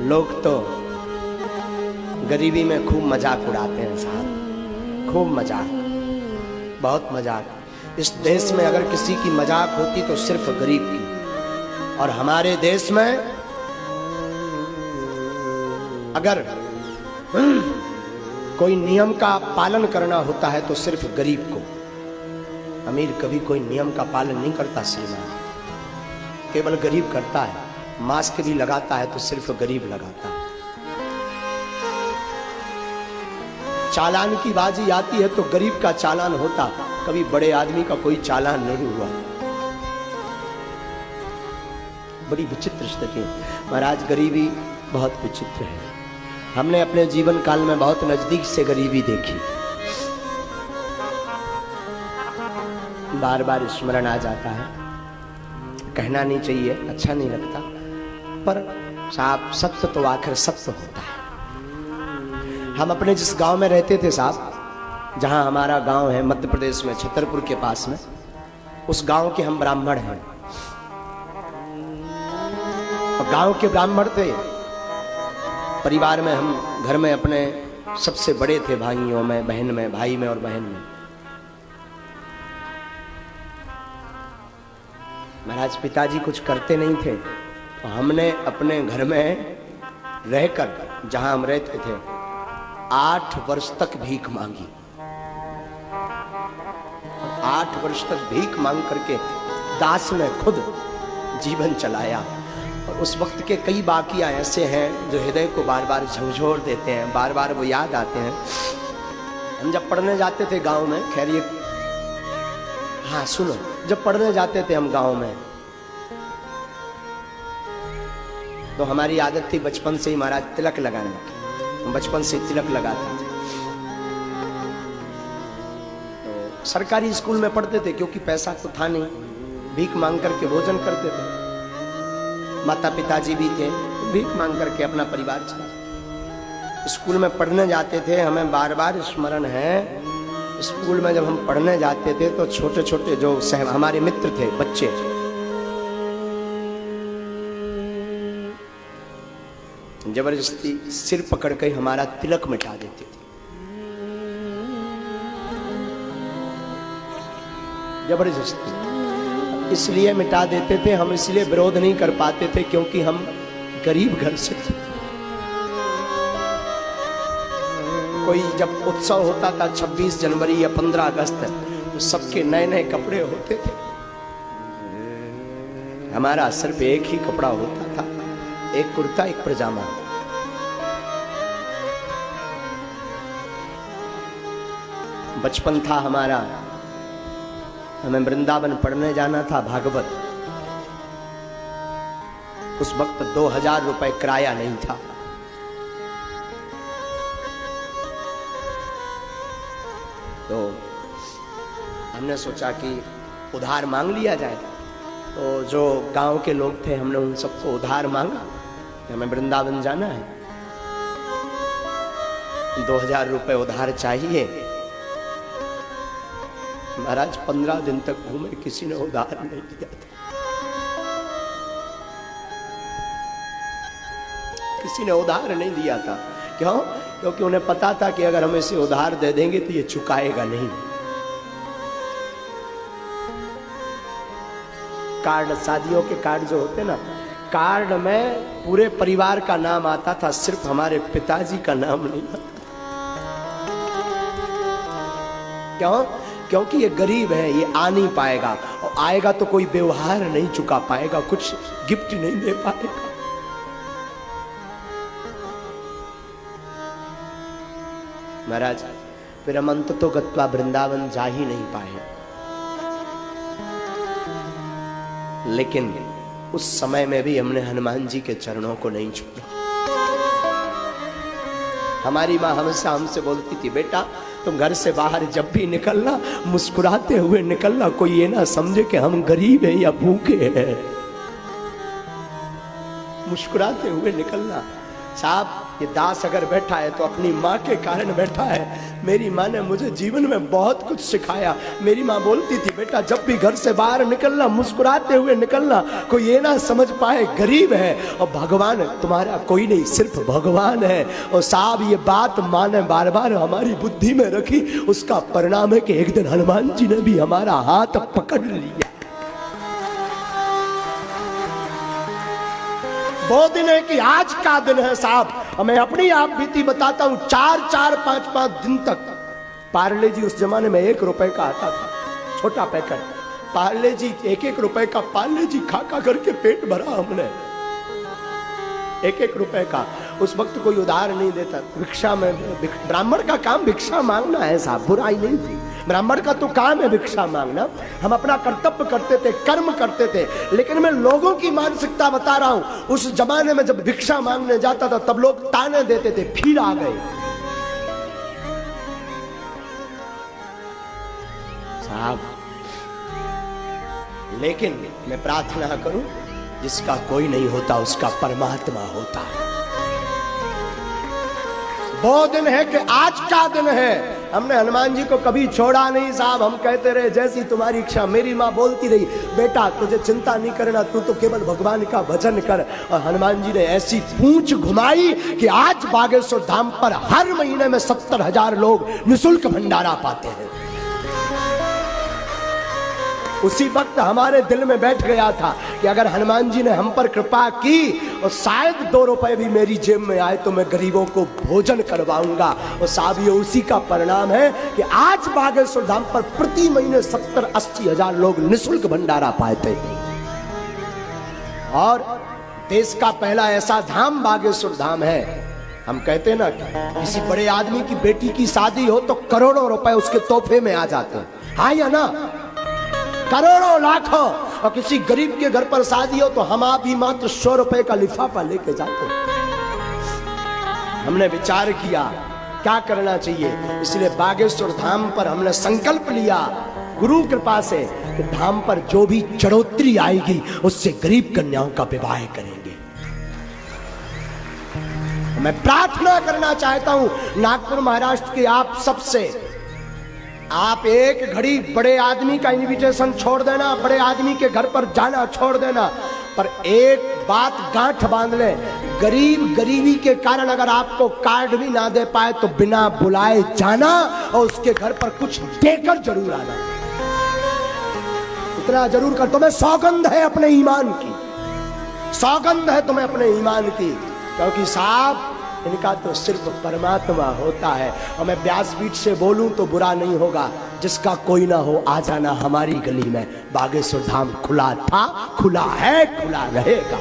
लोग तो गरीबी में खूब मजाक उड़ाते हैं साहब, खूब मजाक, बहुत मजाक। इस देश में अगर किसी की मजाक होती तो सिर्फ गरीब की, और हमारे देश में अगर कोई नियम का पालन करना होता है तो सिर्फ गरीब को। अमीर कभी कोई नियम का पालन नहीं करता श्रीमान, केवल गरीब करता है। मास्क भी लगाता है तो सिर्फ गरीब लगाता है। चालान की बाजी आती है तो गरीब का चालान होता, कभी बड़े आदमी का कोई चालान नहीं हुआ। बड़ी विचित्र स्थिति महाराज, गरीबी बहुत विचित्र है। हमने अपने जीवन काल में बहुत नजदीक से गरीबी देखी, बार बार स्मरण आ जाता है। कहना नहीं चाहिए, अच्छा नहीं लगता, पर साहब सत्य तो आखिर सत्य होता है। हम अपने जिस गांव में रहते थे साहब, जहां हमारा गांव है मध्य प्रदेश में छतरपुर के पास में, उस गांव के हम ब्राह्मण हैं। गांव के ब्राह्मण थे, परिवार में हम घर में अपने सबसे बड़े थे, भाइयों में, बहन में, भाई में और बहन में। महाराज पिताजी कुछ करते नहीं थे, तो हमने अपने घर में रहकर, जहां हम रहते थे, 8 वर्ष तक भीख मांगी। 8 वर्ष तक भीख मांग करके दास ने खुद जीवन चलाया। और उस वक्त के कई वाकया ऐसे हैं जो हृदय को बार बार झंझोर देते हैं, बार बार वो याद आते हैं। हम जब पढ़ने जाते थे गांव में, खैर ये, हाँ सुनो, जब पढ़ने जाते थे हम गांव में, तो हमारी आदत थी बचपन से ही महाराज तिलक लगाने की। हम बचपन से तिलक लगाते थे। तो सरकारी स्कूल में पढ़ते थे, क्योंकि पैसा तो था नहीं, भीख मांग करके भोजन करते थे। माता पिताजी भी थे, भीख मांग करके अपना परिवार चला। स्कूल में पढ़ने जाते थे, हमें बार बार स्मरण है, स्कूल में जब हम पढ़ने जाते थे तो छोटे छोटे जो हमारे मित्र थे, बच्चे, जबरदस्ती सिर पकड़ कर हमारा तिलक मिटा देते थे। जबरदस्ती इसलिए मिटा देते थे, हम इसलिए विरोध नहीं कर पाते थे क्योंकि हम गरीब घर से थे। कोई जब उत्सव होता था 26 जनवरी या 15 अगस्त, तो सबके नए नए कपड़े होते थे। हमारा सिर्फ एक ही कपड़ा होता था, एक कुर्ता, एक पजामा। बचपन था हमारा, हमें वृंदावन पढ़ने जाना था, भागवत। उस वक्त 2000 रुपए किराया नहीं था। तो हमने सोचा कि उधार मांग लिया जाए। तो जो गांव के लोग थे, हमने उन सबको उधार मांगा कि हमें वृंदावन जाना है, 2000 रुपए उधार चाहिए। महाराज 15 दिन तक घूमे, किसी ने उधार नहीं दिया था, किसी ने उधार नहीं दिया था। क्यों? क्योंकि उन्हें पता था कि अगर हम इसे उधार दे देंगे तो ये चुकाएगा नहीं। कार्ड, शादियों के कार्ड जो होते ना, कार्ड में पूरे परिवार का नाम आता था, सिर्फ हमारे पिताजी का नाम नहीं आता। क्यों? क्योंकि ये गरीब है, ये आ नहीं पाएगा, और आएगा तो कोई व्यवहार नहीं चुका पाएगा, कुछ गिफ्ट नहीं दे पाएगा। महाराज फिर हम अंत तो गत्वा वृंदावन जा ही नहीं पाए। लेकिन उस समय में भी हमने हनुमान जी के चरणों को नहीं छोड़ा। हमारी माँ हमेशा हमसे बोलती थी, बेटा तुम घर से बाहर जब भी निकलना, मुस्कुराते हुए निकलना, कोई ये ना समझे कि हम गरीब हैं या भूखे हैं। मुस्कुराते हुए निकलना। साहब ये दास अगर बैठा है तो अपनी माँ के कारण बैठा है। मेरी माँ ने मुझे जीवन में बहुत कुछ सिखाया। मेरी माँ बोलती थी, बेटा जब भी घर से बाहर निकलना मुस्कुराते हुए निकलना, कोई ये ना समझ पाए गरीब है और भगवान तुम्हारा कोई नहीं, सिर्फ भगवान है। और साहब ये बात माँ ने बार बार हमारी बुद्धि में रखी। उसका परिणाम है कि एक दिन हनुमान जी ने भी हमारा हाथ पकड़ लिया। वो दिन है कि आज का दिन है साहब। मैं अपनी आप बीती बताता हूं, 4-4, 5-5 दिन तक पार्ले जी, उस जमाने में 1 रुपए का आता था, छोटा पैकेट पार्ले जी, 1-1 रुपए का पार्ले जी खा खा करके पेट भरा हमने। 1-1 रुपए का। उस वक्त कोई उधार नहीं देता। भिक्षा में, ब्राह्मण का काम भिक्षा मांगना है साहब, बुराई नहीं थी। ब्राह्मण का तो काम है भिक्षा मांगना। हम अपना कर्तव्य करते थे, कर्म करते थे। लेकिन मैं लोगों की मानसिकता बता रहा हूं। उस जमाने में जब भिक्षा मांगने जाता था तब लोग ताने देते थे, फिर आ गए साहब। लेकिन मैं प्रार्थना करूं, जिसका कोई नहीं होता उसका परमात्मा होता है। वो दिन है कि आज का दिन है। हमने हनुमान जी को कभी छोड़ा नहीं साहब। हम कहते रहे जैसी तुम्हारी इच्छा। मेरी माँ बोलती रही, बेटा तुझे चिंता नहीं करना, तू तो केवल भगवान का भजन कर। और हनुमान जी ने ऐसी पूंछ घुमाई कि आज बागेश्वर धाम पर हर महीने में 70,000 लोग निःशुल्क भंडारा पाते हैं। उसी वक्त हमारे दिल में बैठ गया था कि अगर हनुमान जी ने हम पर कृपा की और शायद 2 रुपए भी मेरी जेब में आए तो मैं गरीबों को भोजन करवाऊंगा। और साहब ये उसी का परिणाम है कि आज बागेश्वर धाम पर प्रति महीने 70-80 हजार लोग निःशुल्क भंडारा पाते थे। और देश का पहला ऐसा धाम बागेश्वर धाम है। हम कहते ना किसी बड़े आदमी की बेटी की शादी हो तो करोड़ों रुपए उसके तोहफे में आ जाते हैं, हाँ या ना? करोड़ों लाखों। और किसी गरीब के घर पर शादी हो तो हम आप ही मात्र 100 रुपए का लिफाफा लेके जाते हैं। हमने विचार किया क्या करना चाहिए, इसलिए बागेश्वर धाम पर हमने संकल्प लिया गुरु कृपा से कि धाम पर जो भी चढ़ोतरी आएगी उससे गरीब कन्याओं का विवाह करेंगे। मैं प्रार्थना करना चाहता हूं नागपुर महाराष्ट्र के आप सबसे, आप एक घड़ी बड़े आदमी का इनविटेशन छोड़ देना, बड़े आदमी के घर पर जाना छोड़ देना, पर एक बात गांठ बांध ले, गरीब गरीबी के कारण अगर आपको कार्ड भी ना दे पाए तो बिना बुलाए जाना और उसके घर पर कुछ देकर जरूर आना। इतना जरूर कर। तुम्हें सौगंध है अपने ईमान की, सौगंध है तुम्हें अपने ईमान की, क्योंकि साहब इनका तो सिर्फ परमात्मा होता है। और मैं व्यासपीठ से बोलूं तो बुरा नहीं होगा, जिसका कोई ना हो आ जाना हमारी गली में। बागेश्वर धाम खुला था, खुला है, खुला रहेगा।